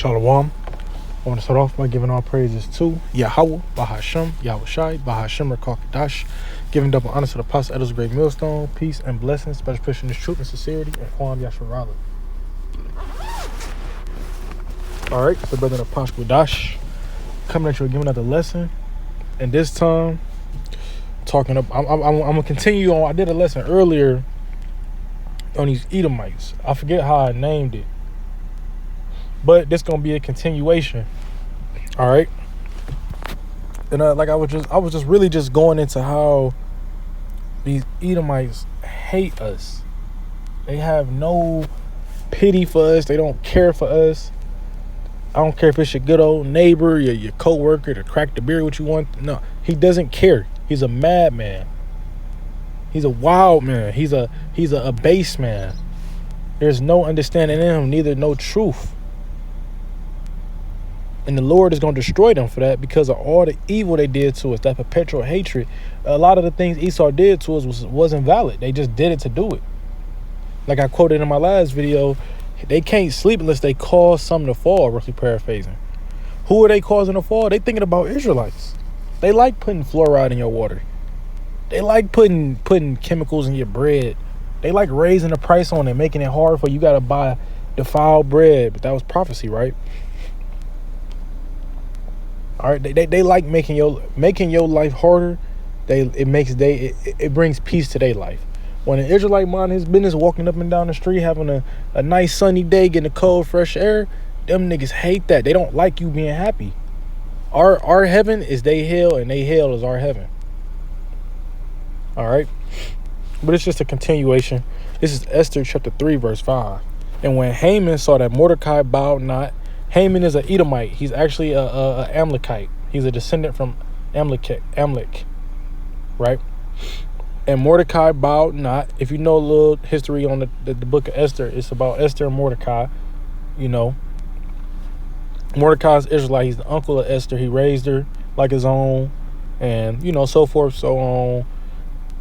Shalom. I want to start off by giving all praises to Yahweh, Bahashem, Yahweh Shai, Bahashem, Rakakadash, giving double honor to the Apostle Elders Great Millstone, peace and blessings, special pushing this truth and sincerity, and Kwam Yasharala. Alright, so brother Apostle Dash coming at you again with another lesson, and this time talking up. I'm gonna continue on. I did a lesson earlier on these Edomites. I forget how I named it, but this gonna be a continuation. All right, and like I was just really just going into how these Edomites hate us. They have no pity for us. They don't care for us. I don't care if it's your good old neighbor, your co-worker to crack the beer what you want. No, he doesn't care. He's a madman. He's a wild man. He's a base man. There's no understanding in him, neither no truth. And the Lord is going to destroy them for that because of all the evil they did to us, that perpetual hatred. A lot of the things Esau did to us wasn't valid. They just did it to do it. Like I quoted in my last video, they can't sleep unless they cause something to fall, roughly paraphrasing. Who are they causing to fall? They thinking about Israelites. They like putting fluoride in your water. They like putting chemicals in your bread. They like raising the price on it, making it hard for you got to buy defiled bread. But that was prophecy, right? All right, they like making your life harder. It brings peace to their life. When an Israelite mind his business, walking up and down the street, having a nice sunny day, getting a cold, fresh air, them niggas hate that. They don't like you being happy. Our heaven is they hell, and they hell is our heaven. All right, but it's just a continuation. This is Esther chapter 3 verse 5. And when Haman saw that Mordecai bowed not, Haman is an Edomite. He's actually a Amalekite. He's a descendant from Amalek, right? And Mordecai bowed not. If you know a little history on the book of Esther, it's about Esther and Mordecai. You know, Mordecai's Israelite. He's the uncle of Esther. He raised her like his own, and so forth, so on.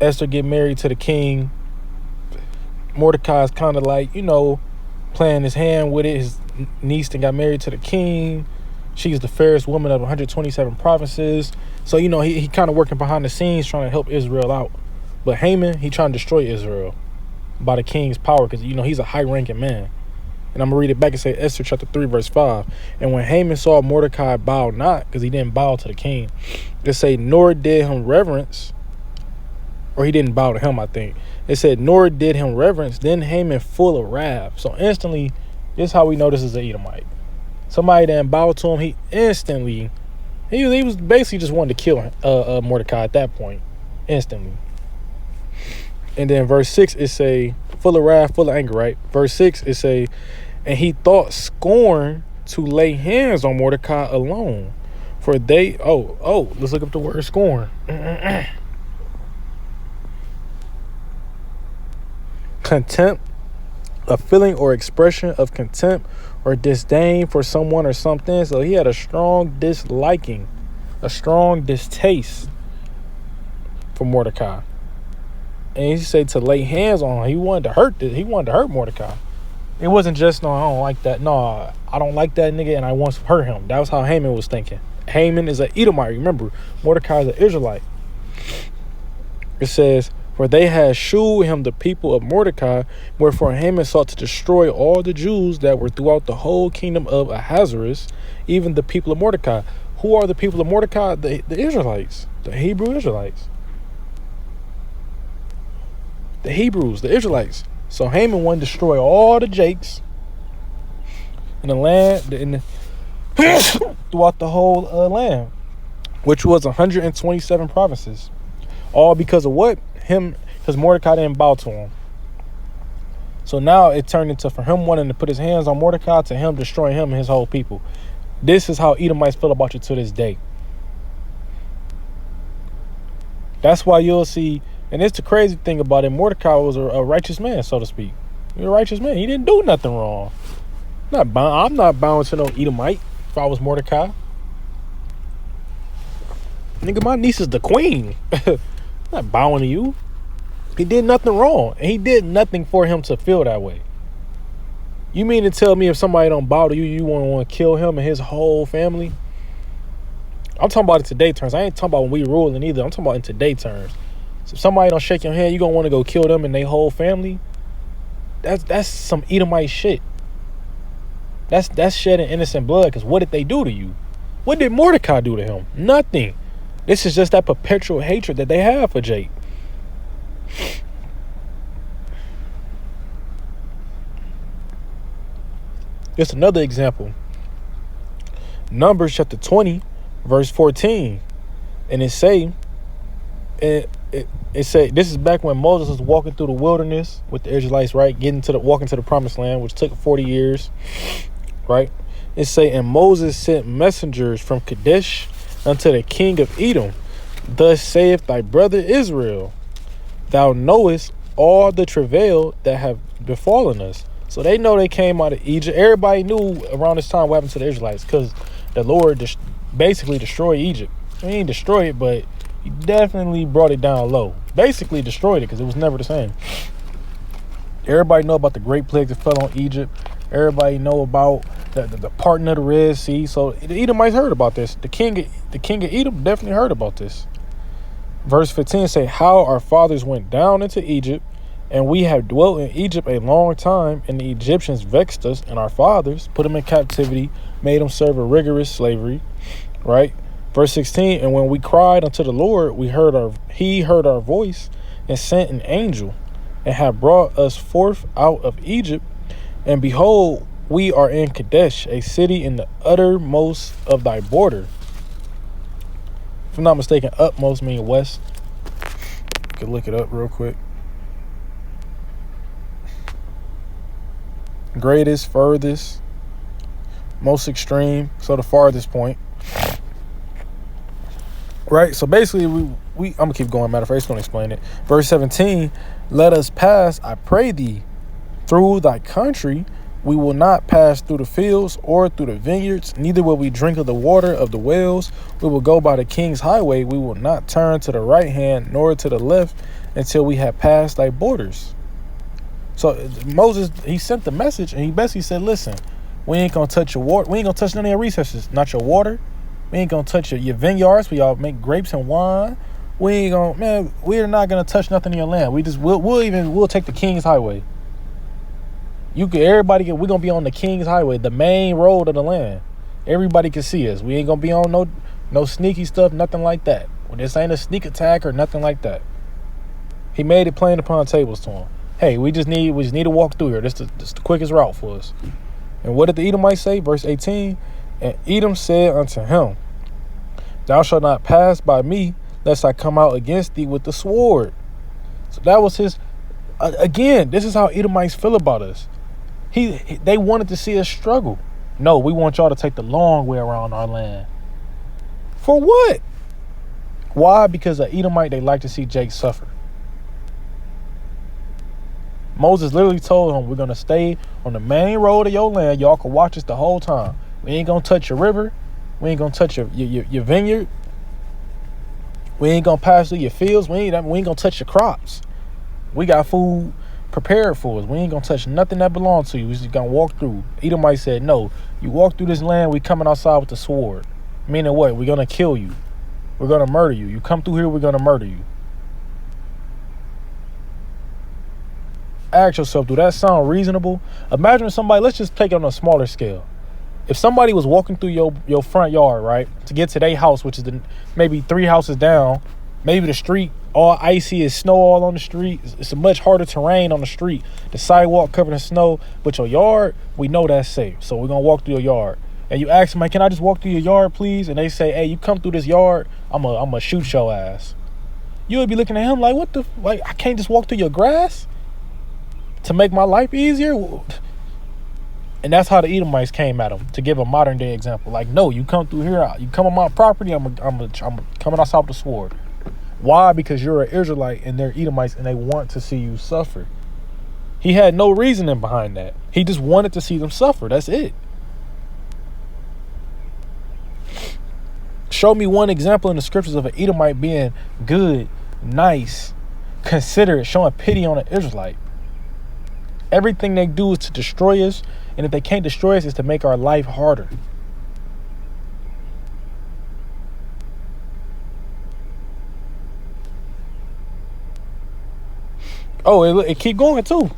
Esther get married to the king. Mordecai's kind of like playing his hand with it. His niece then got married to the king. She's the fairest woman of 127 provinces. So he kind of working behind the scenes trying to help Israel out. But Haman, he trying to destroy Israel by the king's power because, he's a high-ranking man. And I'm going to read it back and say Esther chapter 3, verse 5. And when Haman saw Mordecai bow not, because he didn't bow to the king, it say, nor did him reverence, or he didn't bow to him, I think. It said, nor did him reverence, then Haman full of wrath. So instantly, this is how we know this is an Edomite. Somebody didn't bow to him, he instantly, he was basically just wanting to kill Mordecai at that point. Instantly. And then verse 6, it say, full of wrath, full of anger, right? Verse 6, it say, and he thought scorn to lay hands on Mordecai alone. For they, let's look up the word scorn. Contempt, a feeling or expression of contempt or disdain for someone or something. So he had a strong disliking, a strong distaste for Mordecai. And he said to lay hands on him. He wanted to hurt Mordecai. It wasn't just, no, I don't like that. No, I don't like that nigga and I want to hurt him. That was how Haman was thinking. Haman is an Edomite. Remember, Mordecai is an Israelite. It says, for they had shewed him the people of Mordecai, wherefore Haman sought to destroy all the Jews that were throughout the whole kingdom of Ahasuerus, even the people of Mordecai. Who are the people of Mordecai? The Israelites, the Hebrew Israelites. The Hebrews, the Israelites. So Haman wanted to destroy all the Jakes in the land, throughout the whole land, which was 127 provinces. All because of what? Because Mordecai didn't bow to him. So now it turned into from him wanting to put his hands on Mordecai to him destroying him and his whole people. This is how Edomites feel about you to this day. That's why you'll see. And it's the crazy thing about it. Mordecai was a righteous man, so to speak. He was a righteous man. He didn't do nothing wrong. I'm not bound to no Edomite if I was Mordecai. Nigga, my niece is the queen. I'm not bowing to you. He did nothing wrong. And he did nothing for him to feel that way. You mean to tell me if somebody don't bow to you, you want to kill him and his whole family? I'm talking about in today terms. I ain't talking about when we ruling either. I'm talking about in today terms. So if somebody don't shake your hand, you gonna want to go kill them and their whole family? That's some Edomite shit. That's shedding innocent blood. Because what did they do to you? What did Mordecai do to him? Nothing. This is just that perpetual hatred that they have for Jake. Just another example. Numbers chapter 20, verse 14. And it say, it say, this is back when Moses was walking through the wilderness with the Israelites, right? Walking to the promised land, which took 40 years, right? It say, and Moses sent messengers from Kadesh unto the king of Edom. Thus saith thy brother Israel, thou knowest all the travail that have befallen us. So they know they came out of Egypt. Everybody knew around this time what happened to the Israelites, because the Lord basically destroyed Egypt. He didn't destroy it, but he definitely brought it down low. Basically destroyed it, because it was never the same. Everybody know about the great plagues that fell on Egypt. Everybody know about the parting of the Red Sea. So the Edomites heard about this. The king of Edom definitely heard about this. Verse 15 say, how our fathers went down into Egypt, and we have dwelt in Egypt a long time, and the Egyptians vexed us, and our fathers put them in captivity, made them serve a rigorous slavery, right? Verse 16, and when we cried unto the Lord, he heard our voice, and sent an angel, and have brought us forth out of Egypt. And behold, we are in Kadesh, a city in the uttermost of thy border. If I'm not mistaken, utmost means west. You can look it up real quick. Greatest, furthest, most extreme, so the farthest point. Right, so basically I'm gonna keep going. Matter of fact, I'm just gonna explain it. Verse 17, let us pass, I pray thee, through thy country. We will not pass through the fields or through the vineyards, neither will we drink of the water of the wells. We will go by the king's highway. We will not turn to the right hand nor to the left until we have passed thy borders. So Moses, he sent the message, and he basically said, listen, we ain't gonna touch your water. We ain't gonna touch none of your resources, not your water. We ain't gonna touch your vineyards where y'all make grapes and wine. We're not gonna touch nothing in your land. We'll take the king's highway. We're gonna be on the king's highway, the main road of the land. Everybody can see us. We ain't gonna be on no sneaky stuff, nothing like that. This ain't a sneak attack or nothing like that. He made it plain upon tables to him. Hey, we just need to walk through here. This is the quickest route for us. And what did the Edomites say? Verse 18, and Edom said unto him, thou shalt not pass by me, lest I come out against thee with the sword. So that was his. Again, this is how Edomites feel about us. They wanted to see us struggle. No, we want y'all to take the long way around our land. For what? Why? Because the Edomite, they like to see Jake suffer. Moses literally told him, we're going to stay on the main road of your land. Y'all can watch us the whole time. We ain't going to touch your river. We ain't going to touch your vineyard. We ain't going to pass through your fields. We ain't going to touch your crops. We got food prepared for us. We ain't going to touch nothing that belongs to you. We just going to walk through. Edomite said, no, you walk through this land, we coming outside with the sword. Meaning what? We're going to kill you. We're going to murder you. You come through here, we're going to murder you. Ask yourself, do that sound reasonable? Imagine somebody, let's just take it on a smaller scale. If somebody was walking through your front yard, right, to get to their house, which is maybe 3 houses down, maybe the street all icy, is snow all on the street. It's a much harder terrain on the street. The sidewalk covered in snow, but your yard, we know that's safe. So we're going to walk through your yard. And you ask them, can I just walk through your yard, please? And they say, hey, you come through this yard, I'm going to shoot your ass. You would be looking at him like, I can't just walk through your grass to make my life easier? And that's how the Edomites came at him, to give a modern day example. Like, no, you come through here, you come on my property, I'm coming outside with the sword. Why? Because you're an Israelite and they're Edomites and they want to see you suffer. He had no reasoning behind that. He just wanted to see them suffer. That's it. Show me one example in the scriptures of an Edomite being good, nice, considerate, showing pity on an Israelite. Everything they do is to destroy us And if they can't destroy us, it's to make our life harder. Oh, it keep going too.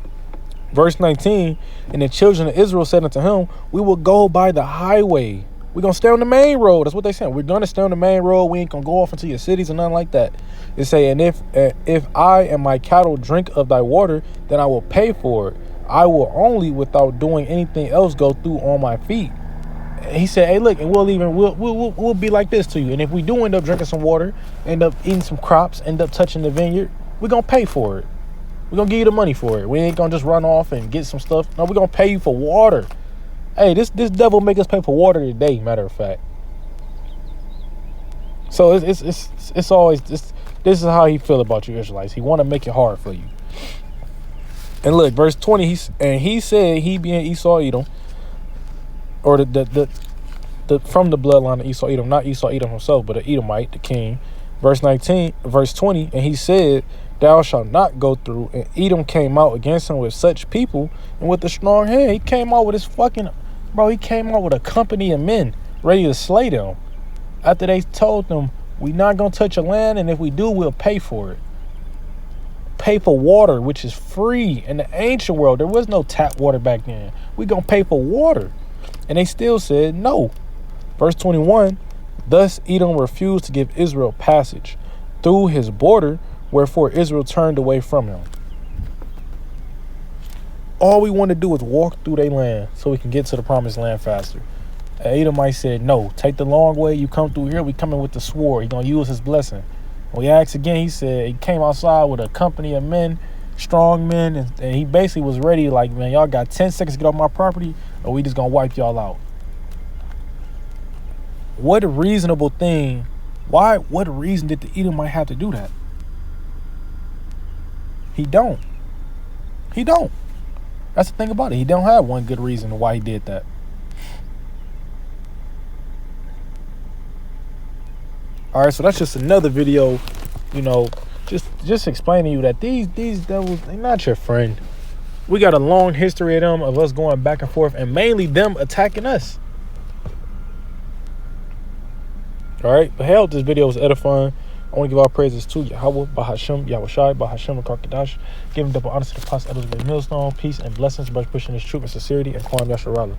Verse 19, and the children of Israel said unto him, we will go by the highway. We're going to stay on the main road. That's what they said. We're going to stay on the main road. We ain't going to go off into your cities and nothing like that. They say, and if I and my cattle drink of thy water, then I will pay for it. I will only, without doing anything else, go through on my feet. And he said, hey, look, and we'll be like this to you. And if we do end up drinking some water, end up eating some crops, end up touching the vineyard, we're going to pay for it. We're going to give you the money for it. We ain't going to just run off and get some stuff. No, we're going to pay you for water. Hey, this devil make us pay for water today, matter of fact. So it's always this is how he feel about you Israelites. He want to make it hard for you. And look, verse 20, he said he being Esau Edom, or the from the bloodline of Esau Edom, not Esau Edom himself, but an Edomite, the king. Verse 20, and he said, thou shalt not go through. And Edom came out against him with such people and with a strong hand. He came out with his he came out with a company of men ready to slay them. After they told them, we not going to touch your land, and if we do, we'll pay for it. Pay for water, which is free. In the ancient world, there was no tap water back then. We going to pay for water. And they still said no. Verse 21, thus Edom refused to give Israel passage through his border, wherefore Israel turned away from him. All we want to do is walk through their land so we can get to the promised land faster. Edomite said, no, take the long way. You come through here, we coming with the sword. He going to use his blessing. When we asked again, he said he came outside with a company of men, strong men, and he basically was ready, like, man, y'all got 10 seconds to get off my property, or we just going to wipe y'all out. What a reasonable thing. What reason did the Edomite have to do that? He don't. That's the thing about it. He don't have one good reason why he did that. All right, so that's just another video, just explaining to you that these devils, they're not your friend. We got a long history of them, of us going back and forth, and mainly them attacking us. All right, but hell, this video was edifying. I want to give all praises to Yahweh, Bahashem, Yahushai, Bahashem, and Karkadash. Give him double honor to the past others with millstone, peace, and blessings by pushing his truth and sincerity and calling Yasharala.